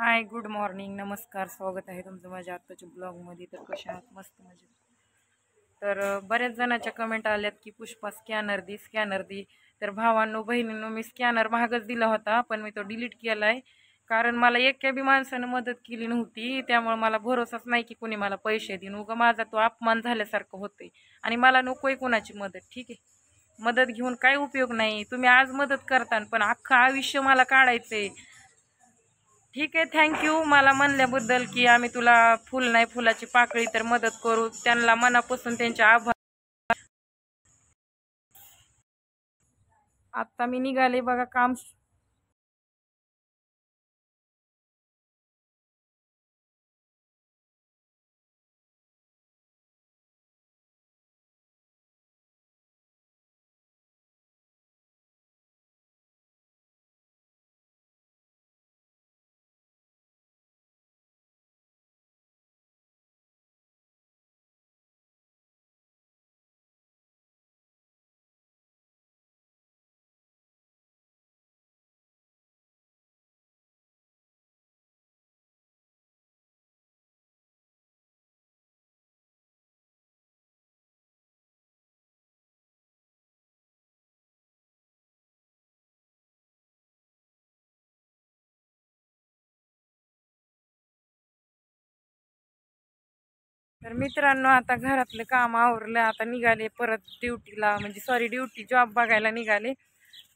हाय, good morning, नमस्कार. स्वागत आहे तुमचं माझ्या आत्ताच्या ब्लॉगमध्ये. तर कशा आहात? मस्त मजेत. तर बऱ्याच जणांच्या कमेंट आल्यात की पुष्पा स्कॅनर दे. तर भावांनो बहिणींनो, मी स्कॅनर महागच दिला होता, पण मी तो डिलीट केलाय. कारण मला एका बी माणसानं मदत केली नव्हती, त्यामुळे मला भरोसाच नाही की कोणी मला पैसे देईन. उगा माझा तो अपमान झाल्यासारखं होतंय आणि मला नकोय कोणाची मदत. ठीक आहे, मदत घेऊन काही उपयोग नाही. तुम्ही आज मदत करता पण अख्खं आयुष्य मला काढायचंय. ठीक आहे, थँक्यू मला म्हणल्याबद्दल की आम्ही तुला फुल नाही फुलाची पाकळी तर मदत करू. त्यांना मनापासून त्यांचे आभार. आता मी निघाले बघा काम. तर मित्रांनो, आता घरातलं काम आवरलं, आता निघाले परत ड्युटीला, म्हणजे ड्युटी जॉब बघायला निघाले.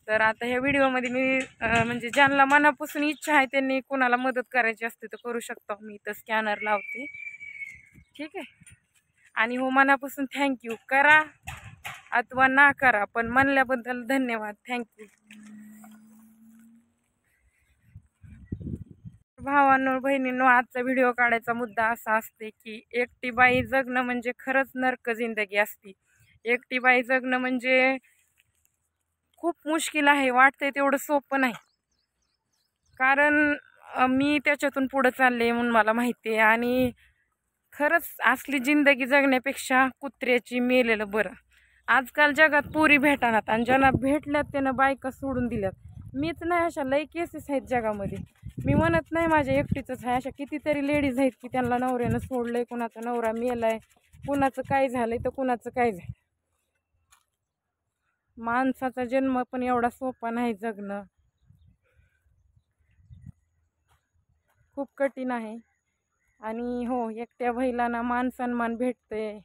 तर आता ह्या व्हिडिओमध्ये मी म्हणजे ज्यांना मनापासून इच्छा आहे त्यांनी कोणाला मदत करायची असते तर करू शकतो. मी तर स्कॅनर लावते. ठीक आहे, आणि हो मनापासून थँक्यू. करा अथवा ना करा, पण म्हणल्याबद्दल धन्यवाद, थँक्यू. भावांनो बहिणींनो, आजचा व्हिडिओ काढायचा मुद्दा असा असते की एकटी बाई जगणं म्हणजे खरंच नरक जिंदगी असती. एकटी बाई जगणं म्हणजे खूप मुश्किल आहे. वाटतंय तेवढं सोपं नाही. कारण मी त्याच्यातून पुढे चालले म्हणून मला माहिती आहे. आणि खरंच असली जिंदगी जगण्यापेक्षा कुत्र्याची मेलेलं बरं. आजकाल जगात पोरी भेटणार आणि ज्यांना भेटल्यात त्यानं बायका सोडून दिल्यात. मीच नाही, अशा लई केसेस आहेत जगामध्ये. मी म्हणत नाही माझ्या एकटीच आहे, अशा कितीतरी लेडीज आहेत की त्यांना नवऱ्यानं सोडलंय, कुणाचा नवरा मेलाय, कुणाचं काय झालंय तर कुणाचं काय झालं. माणसाचा जन्म पण एवढा सोपा नाही. जगणं खूप कठीण आहे. आणि हो, एकट्या महिलांना मान सन्मान भेटते.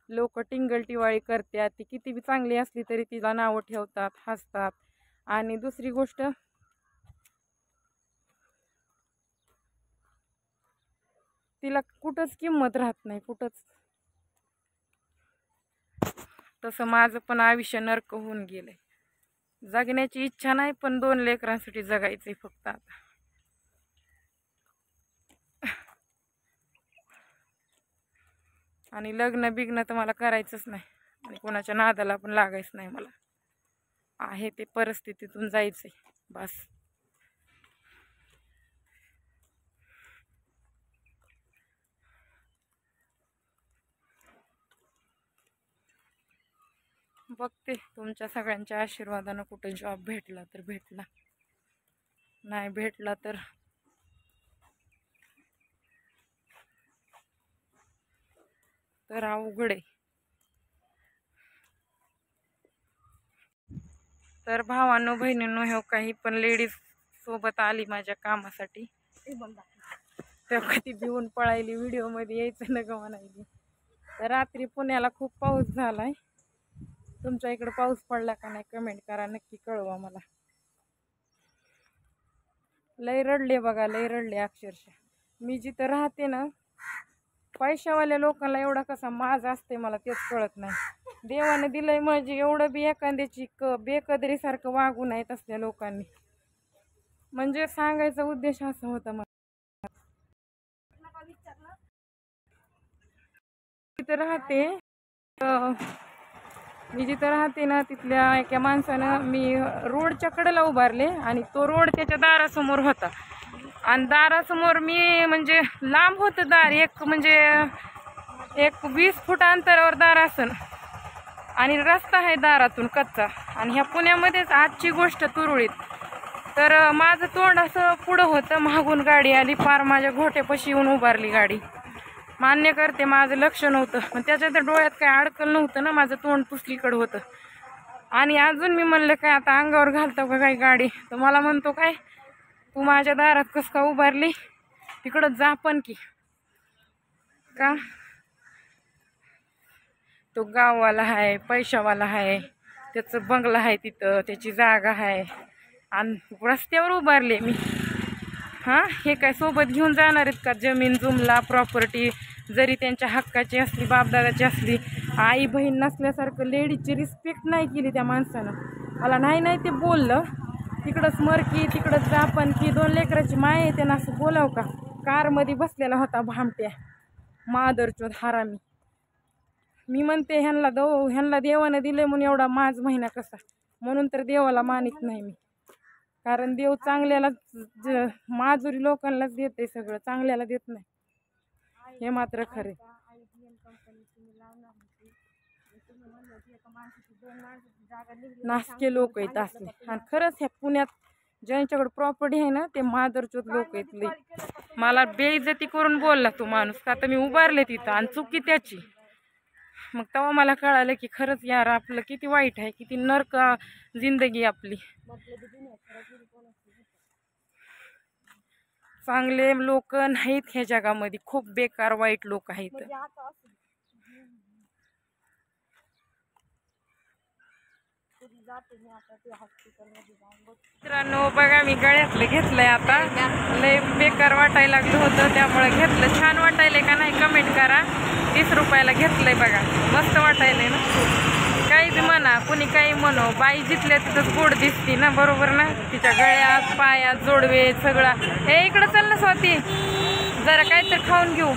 लोक टिंगल टिवाळी करतात. ती किती बी चांगली असली तरी तिला नावं ठेवतात, हसतात. आणि दुसरी गोष्ट, तिला कुठंच किंमत राहत नाही, कुठंच. तसं माझं पण आयुष्य नरक होऊन गेलंय. जगण्याची इच्छा नाही, पण 2 लेकरांसाठी जगायचंय फक्त आता. आणि लग्न बिग्न तर मला करायचंच नाही आणि कोणाच्या नादाला पण लागायचं नाही. मला आहे ते परिस्थितीतून जायचंय बस. बघते तुमच्या सगळ्यांच्या आशीर्वादानं कुठे जॉब भेटला तर भेटला, नाही भेटला तर अवघड आहे. तर भावांनो बहिणींनो, हे काही पण लेडीज सोबत आली माझ्या कामासाठी, तेव्हा ती भिवून पळायली. व्हिडिओमध्ये यायचं नका म्हणायली. तर रात्री पुण्याला खूप पाऊस झालाय. तुमच्या इकडे पाऊस पडला का नाही कमेंट करा, नक्की कळवा मला. लय रडले बघा, लय रडले अक्षरशः. मी जिथं राहते ना, पैशावाल्या लोकांना एवढा कसा माज असते मला तेच कळत नाही. देवाने दिलंय म्हणजे एवढं बी एखाद्याची बेकदरीसारखं वागू नयेत असल्या लोकांनी. म्हणजे सांगायचा उद्देश असा होता मला. तिथं राहते, मी जिथं राहते ना तिथल्या एका माणसानं मी रोडच्या कडेला उभारले आणि तो रोड त्याच्या दारासमोर होता. आणि दारासमोर मी म्हणजे लांब होतं दार, म्हणजे एक 20 फूट अंतरावर दार असन आणि रस्ता आहे दारातून कच्चा. आणि ह्या पुण्यामध्येच आजची गोष्ट तुरळीत तर माझं तोंड असं पुढं होतं, मागून गाडी आली, पार माझ्या घोट्यापाशी येऊन उभारली गाडी. मान्य करते माझं लक्ष नव्हतं, पण त्याच्या तर डोळ्यात काय अडकल नव्हतं ना, माझं तोंड पुसलीकडं होतं. आणि अजून मी म्हणलं काय आता अंगावर घालतो का काय गाडी, तर मला म्हणतो काय तू माझ्या दारात कस का उभारली, तिकडं जा पण की. का तो गाववाला आहे, पैशावाला आहे, त्याचं बंगला आहे तिथं, त्याची जागा आहे आणि रस्त्यावर उभारले मी. हां, हे काय सोबत घेऊन जाणार आहेत का जमीन जुमला प्रॉपर्टी, जरी त्यांच्या हक्काची असली, बापदादाची असली. आई बहीण नसल्यासारखं लेडीजची रिस्पेक्ट नाही केली त्या माणसानं. मला नाही ते बोललं, तिकडंच मर की, तिकडंच जा पण की, 2 लेकराची माय आहे त्यांना असं बोलाव का. कारमध्ये बसलेला होता भामट्या मादरचोद हरामी. मी म्हणते ह्यांना देवानं दिले म्हणून एवढा माझ महिना कसा, म्हणून तर देवाला मानित नाही मी. कारण देव चांगल्याला माजुरी लोकांनाच देते, सगळं चांगल्याला देत नाही, हे मात्र खरे. नासके लोक आहेत असले. आणि खरंच ह्या पुण्यात ज्यांच्याकडे प्रॉपर्टी आहे ना, ते मादरचोद लोक आहेत लई. मला बेइज्जती करून बोलला तो माणूस, का तर मी उभारले तिथं आणि चुकी त्याची. मग तेव्हा मला कळालं की खरंच यार आपलं किती वाईट आहे, किती नरक जिंदगी आपली. चांगले लोक नाहीत ह्या जगामध्ये, खूप बेकार वाईट लोक आहेत. मित्रांनो बघा, मी गळ्यातलं घेतलंय आता, लय बेकार वाटायला लागलं होतं त्यामुळे घेतलं. छान वाटायलंय का नाही कमेंट करा. 30 रुपयाला घेतलंय बघा, मस्त वाटायलंय ना. काहीच म्हणा, कुणी काही म्हणो, बाई जिथल्या तिथंच गोड दिसती ना, बरोबर ना. तिच्या गळ्यात पायात जोडवे सगळा. हे इकडं चल ना स्वाती, जरा काहीतरी खाऊन घेऊ.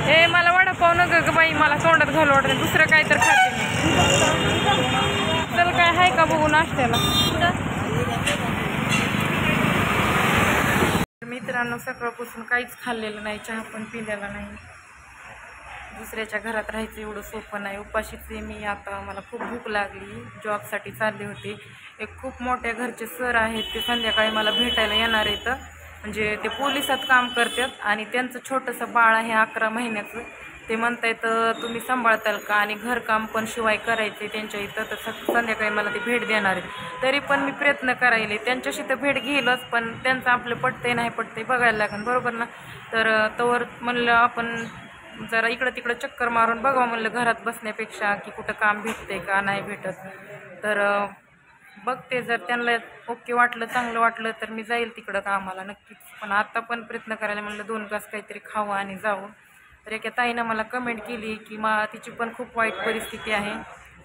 हे मला वडापाव न ग बाई, मला तोंडात घालू वाटत, दुसरं काहीतरी खाते मी. चल काय आहे का बघू नाश्त्याला. मित्रांनो सकाळपासून काहीच खाल्लेलं नाही, चहा पण पिलेला नाही. दुसऱ्याच्या घरात राहायचं एवढं सोपं नाही. उपाशीच आहे मी आता, मला खूप भूक लागली. जॉबसाठी चालले होते. एक खूप मोठ्या घरचे सर आहेत, ते संध्याकाळी मला भेटायला येणार आहेत. म्हणजे ते पोलिसात काम करतात आणि त्यांचं छोटंसं बाळ आहे 11 महिन्याचं. ते म्हणतायत तुम्ही सांभाळताल का, आणि घरकाम पण शिवाय करायचे त्यांच्या इथं, तर संध्याकाळी मला ते भेट देणार आहे. तरी पण मी प्रयत्न करायले, त्यांच्याशी तर भेट घेईलच, पण त्यांचं आपलं पटतंय नाही पटतंय बघायला लागेल, बरोबर ना. तर तोवर म्हणलं आपण जरा इकडं तिकडं चक्कर मारून बघावं म्हणलं, घरात बसण्यापेक्षा, की कुठं काम भेटतंय का नाही भेटत. तर बघते, जर त्यांना ओके वाटलं, चांगलं वाटलं तर मी जाईल तिकडं कामाला नक्कीच. पण आता पण प्रयत्न करायला म्हणलं 2 घास काहीतरी खावं आणि जावं. तर एका ताईनं मला कमेंट केली की तिची पण खूप वाईट परिस्थिती आहे.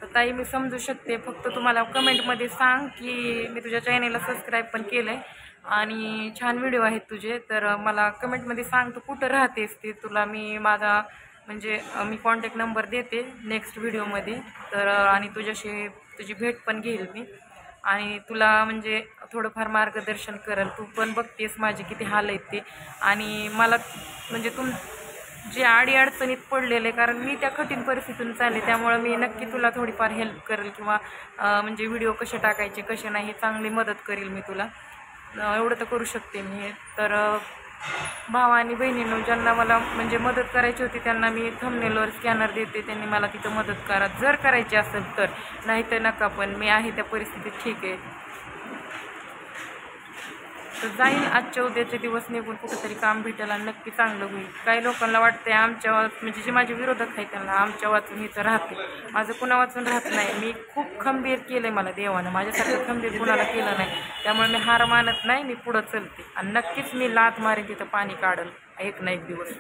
तर ताई मी समजू शकते, फक्त तुम्हाला कमेंटमध्ये सांग की मी तुझ्या चॅनेलला सबस्क्राईब पण केलं आहे आणि छान व्हिडिओ आहेत तुझे. तर मला कमेंटमध्ये सांग तू कुठं राहतेस ते, तुला मी माझा म्हणजे मी कॉन्टॅक्ट नंबर देते नेक्स्ट व्हिडिओमध्ये. तर आणि तुझी भेट पण घेईल मी आणि तुला म्हणजे थोडंफार मार्गदर्शन करेल. तू पण बघतेस माझे किती हाल आहेत ते, आणि मला म्हणजे जे अडीअडचणीत पडलेले, कारण मी त्या कठीण परिस्थितीतून चालले, त्यामुळे मी नक्की तुला थोडीफार हेल्प करेल किंवा म्हणजे व्हिडिओ कसे टाकायचे कसे नाही चांगली मदत करेल मी तुला, एवढं तर करू शकते मी. तर भावा आणि बहिणींनो, ज्यांना मला म्हणजे मदत करायची होती त्यांना मी थंबनेलवर स्कॅनर देते, त्यांनी मला तिथं मदत करा जर करायची असेल तर, नाही तर नका. पण मी आहे त्या परिस्थितीत, ठीक आहे. तर जाईल आजच्या उद्याचे दिवस निघून कुठंतरी काम भेटेल आणि नक्की चांगलं होईल. काही लोकांना वाटते आमच्या म्हणजे जे माझे विरोधक आहेत त्यांना आमच्या वाचून इथं राहते, माझं कुणा वाचून राहत नाही. मी खूप खंबीर केलं आहे मला देवानं, माझ्यासारखं खंबीर कुणाला केलं नाही. त्यामुळे मी हार मानत नाही, मी पुढं चलते आणि नक्कीच मी लाथ मारेन तिथं पाणी काढल एक ना एक दिवस.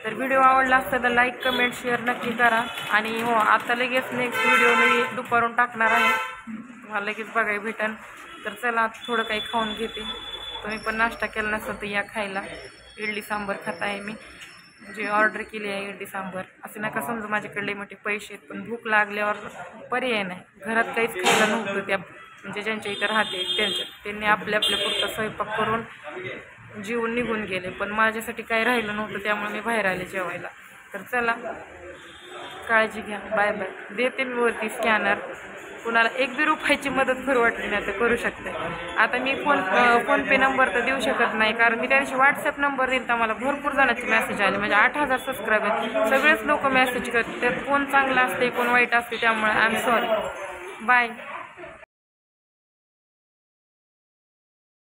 तर व्हिडिओ आवडला असता तर लाईक कमेंट शेअर नक्की करा. आणि हो, आता लगेच नेक्स्ट व्हिडिओ मी दुपारून टाकणार आहे, तुम्हाला लगेच बघायला भेटेल. तर चला थोडं काही खाऊन घेते. तुम्ही पण नाश्ता केला नसेल तर या खायला. इडली सांबर खात आहे मी, म्हणजे ऑर्डर केली आहे इडली सांबर. असं नका समजू माझ्याकडले मोठे पैसे आहेत, पण भूक लागल्यावर पर्याय नाही. घरात काहीच खायला नव्हतं, त्या म्हणजे ज्यांच्या इथं राहते त्यांनी आपल्या पुरता स्वयंपाक करून जीवन निघून गेले, पण माझ्यासाठी काही राहिलं नव्हतं, त्यामुळे मी बाहेर आले जेवायला. तर चला काळजी घ्या, बाय बाय. देते मी वरती स्कॅनर. कुणाला 1 रुपयाची मदत करू वाटली नाही तर करू शकते. आता मी फोनपे नंबर तर देऊ शकत नाही, कारण मी त्या दिवशी व्हॉट्सअप नंबर दिला तर मला भरपूर जणांचे मेसेज आले. म्हणजे 8000 सबस्क्रायबर, सगळेच लोक मेसेज करतात. कोण चांगलं असते कोण वाईट असते, त्यामुळे आय एम सॉरी. बाय.